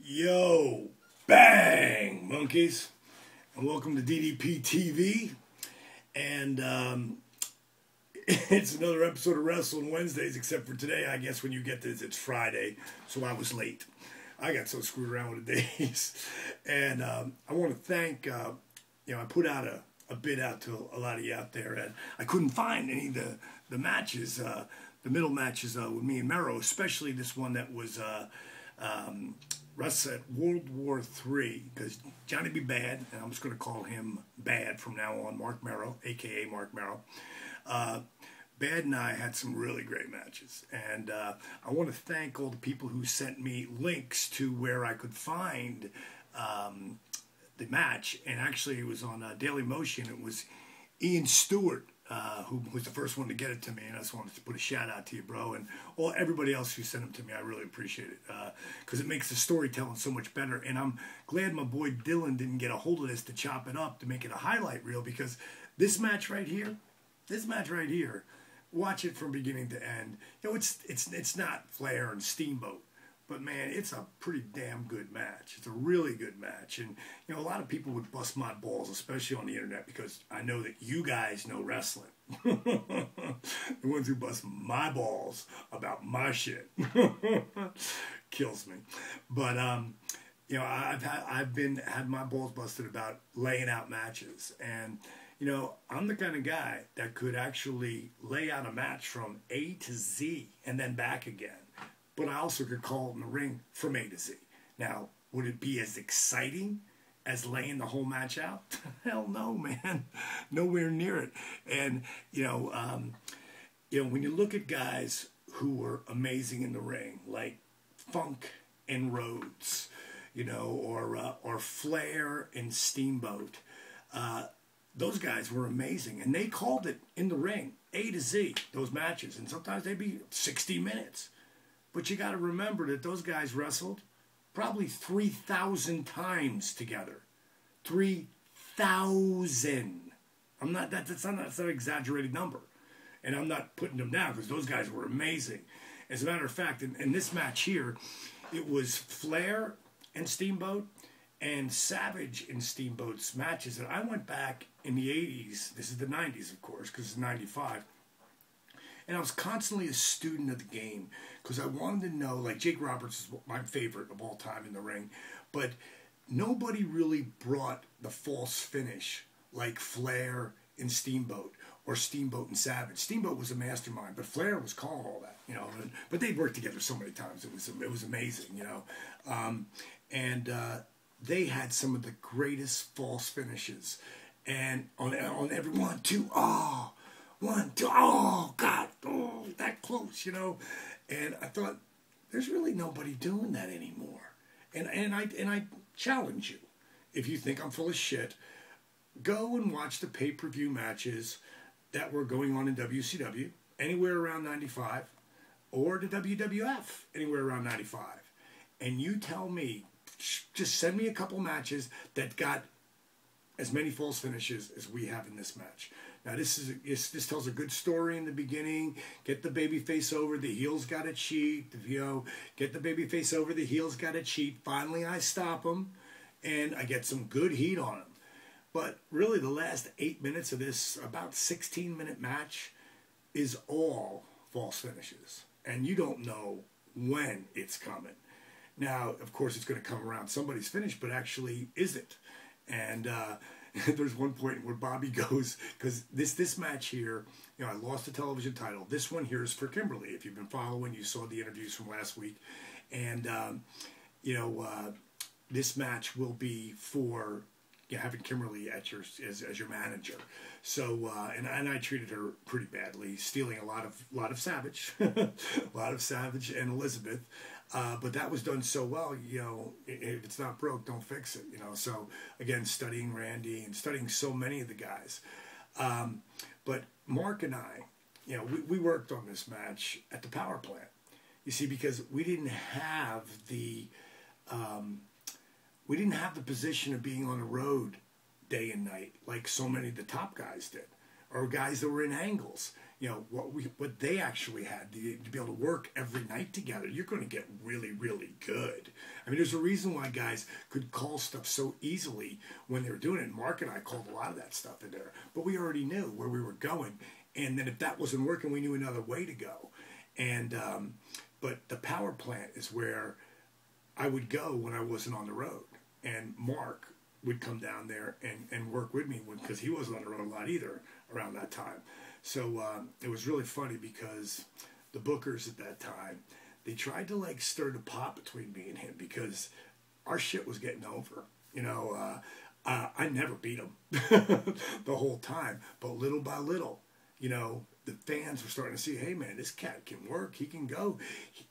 Yo, bang, monkeys, and welcome to DDP TV. And it's another episode of Wrasslin Wednesdays, except for today. I guess when you get this, it's Friday, so I was late. I got so screwed around with the days. And I want to thank, I put out a bid out to a lot of you out there, and I couldn't find any of the matches, the middle matches with me and Mero, especially this one that was Russ at World War III, because Johnny B. Bad, and I'm just going to call him Bad from now on, Mark Mero, a.k.a. Mark Mero. Bad and I had some really great matches, and I want to thank all the people who sent me links to where I could find the match, and actually it was on Daily Motion. It was Ian Stewart who was the first one to get it to me, and I just wanted to put a shout out to you, bro, and everybody else who sent them to me. I really appreciate it, because it makes the storytelling so much better, and I'm glad my boy Dylan didn't get a hold of this to chop it up to make it a highlight reel, because this match right here, watch it from beginning to end. You know, it's not Flair and Steamboat, but man, it's a pretty damn good match. It's a really good match. And, you know, a lot of people would bust my balls, especially on the internet, because I know that you guys know wrestling. The ones who bust my balls about my shit. Kills me. But, you know, I've had my balls busted about laying out matches. And, you know, I'm the kind of guy that could actually lay out a match from A to Z and then back again. But I also could call it in the ring from A to Z. Now, would it be as exciting as laying the whole match out? Hell no, man. Nowhere near it. And, you know, when you look at guys who were amazing in the ring, like Funk and Rhodes, you know, or Flair and Steamboat, those guys were amazing. And they called it in the ring, A to Z, those matches. And sometimes they'd be 60 minutes. But you got to remember that those guys wrestled probably 3,000 times together. 3,000. That's not an exaggerated number. And I'm not putting them down, because those guys were amazing. As a matter of fact, in this match here, it was Flair and Steamboat and Savage and Steamboat's matches. And I went back in the 80s. This is the 90s, of course, because it's 95. And I was constantly a student of the game, because I wanted to know, like, Jake Roberts is my favorite of all time in the ring, but nobody really brought the false finish like Flair and Steamboat, or Steamboat and Savage. Steamboat was a mastermind, but Flair was calling all that, you know. But they'd worked together so many times, it was amazing, you know. They had some of the greatest false finishes, and on every 1, 2, oh. 1, 2, oh, God, oh, that close, you know. And I thought, there's really nobody doing that anymore. And I challenge you, if you think I'm full of shit, go and watch the pay-per-view matches that were going on in WCW, anywhere around 95, or the WWF, anywhere around 95. And you tell me, just send me a couple matches that got as many false finishes as we have in this match. Now, this tells a good story in the beginning. Get the babyface over, the heel's got to cheat. You know, get the babyface over, the heel's got to cheat. Finally, I stop him, and I get some good heat on him. But really, the last 8 minutes of this about 16-minute match is all false finishes, and you don't know when it's coming. Now, of course, it's going to come around somebody's finish, but actually, is it? And there's one point where Bobby goes, because this match here, you know, I lost the television title. This one here is for Kimberly. If you've been following, you saw the interviews from last week. And, this match will be for, you know, having Kimberly at as your manager. So, and I treated her pretty badly, stealing a lot of Savage, a lot of Savage and Elizabeth. But that was done so well, you know, if it's not broke, don't fix it, you know. So, again, studying Randy and studying so many of the guys. But Mark and I, you know, we worked on this match at the power plant. You see, because we didn't have the position of being on the road day and night like so many of the top guys did, or guys that were in angles. you know, what they actually had to be able to work every night together, you're going to get really, really good. I mean, there's a reason why guys could call stuff so easily when they were doing it. Mark and I called a lot of that stuff in there, but we already knew where we were going. And then if that wasn't working, we knew another way to go. And but the power plant is where I would go when I wasn't on the road. And Mark would come down there and work with me because he wasn't on the road a lot either around that time. So it was really funny because the bookers at that time, they tried to like stir the pot between me and him because our shit was getting over. You know, I never beat him the whole time, but little by little, you know, the fans were starting to see, hey man, this cat can work, he can go.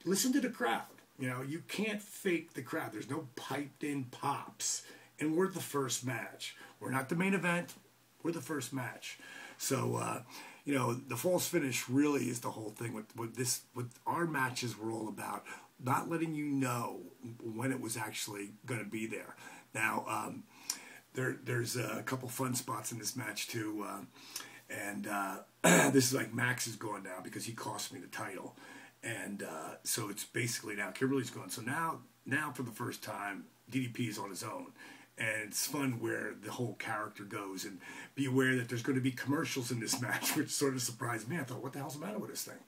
Listen to the crowd. You know, you can't fake the crowd. There's no piped in pops. And we're the first match. We're not the main event. We're the first match. So, you know, the false finish really is the whole thing. What our matches were all about. Not letting you know when it was actually going to be there. Now, there's a couple fun spots in this match too. This is like Max is going now because he cost me the title. And so it's basically now Kimberly's gone. So now for the first time, DDP is on his own. And it's fun where the whole character goes. And be aware that there's going to be commercials in this match, which sort of surprised me. I thought, what the hell's the matter with this thing?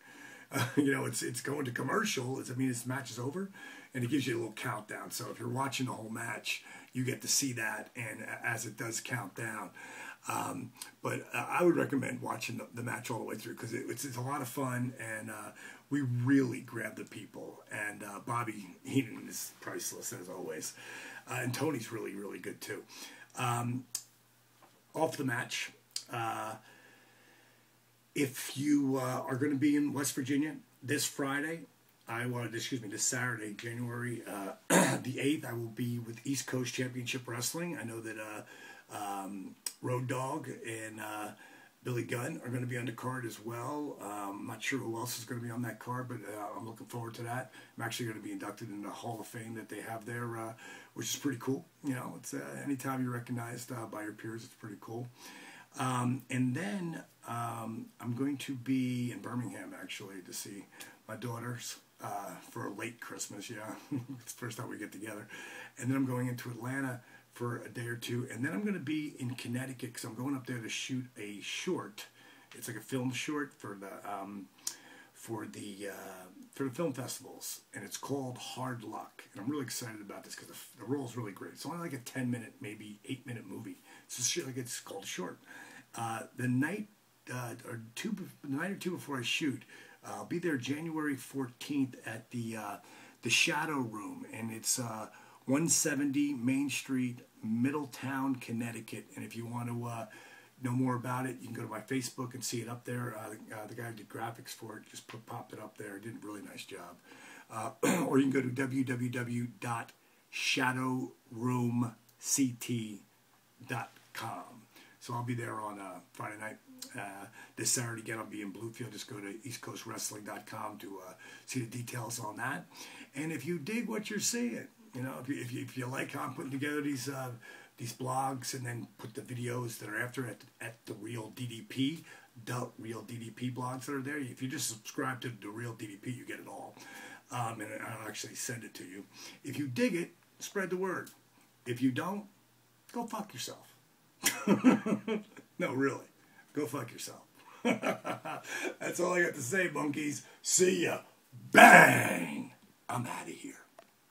You know, it's going to commercial. I mean, this match is over. And it gives you a little countdown. So if you're watching the whole match, you get to see that. And as it does count down. But I would recommend watching the match all the way through because it's a lot of fun. And we really grabbed the people. And Bobby Heenan is priceless, as always. And Tony's really, really good, too. Off the match, if you are going to be in West Virginia this Friday, this Saturday, January the 8th, I will be with East Coast Championship Wrestling. I know that Road Dogg and Billy Gunn are going to be on the card as well. I'm not sure who else is going to be on that card, but I'm looking forward to that. I'm actually going to be inducted in the Hall of Fame that they have there, which is pretty cool. You know, it's anytime you're recognized by your peers, it's pretty cool. And then I'm going to be in Birmingham, actually, to see my daughters for a late Christmas. Yeah, it's the first time we get together. And then I'm going into Atlanta for a day or two, and then I'm going to be in Connecticut because I'm going up there to shoot a short. It's like a film short for the film festivals, and it's called Hard Luck. And I'm really excited about this because the role's really great. It's only like a 10-minute, maybe 8-minute movie. It's just like it's called short. The night or two before I shoot, I'll be there January 14th at the Shadow Room, and it's 170 Main Street, Middletown, Connecticut. And if you want to know more about it, you can go to my Facebook and see it up there. The guy who did graphics for it just popped it up there. Did a really nice job. Or you can go to www.shadowroomct.com. So I'll be there on Friday night. This Saturday again, I'll be in Bluefield. Just go to eastcoastwrestling.com to see the details on that. And if you dig what you're seeing, you know, if you like how I'm putting together these blogs and then put the videos that are after at the Real DDP blogs that are there. If you just subscribe to the Real DDP, you get it all, and I'll actually send it to you. If you dig it, spread the word. If you don't, go fuck yourself. No, really, go fuck yourself. That's all I got to say, monkeys. See ya. Bang. I'm out of here.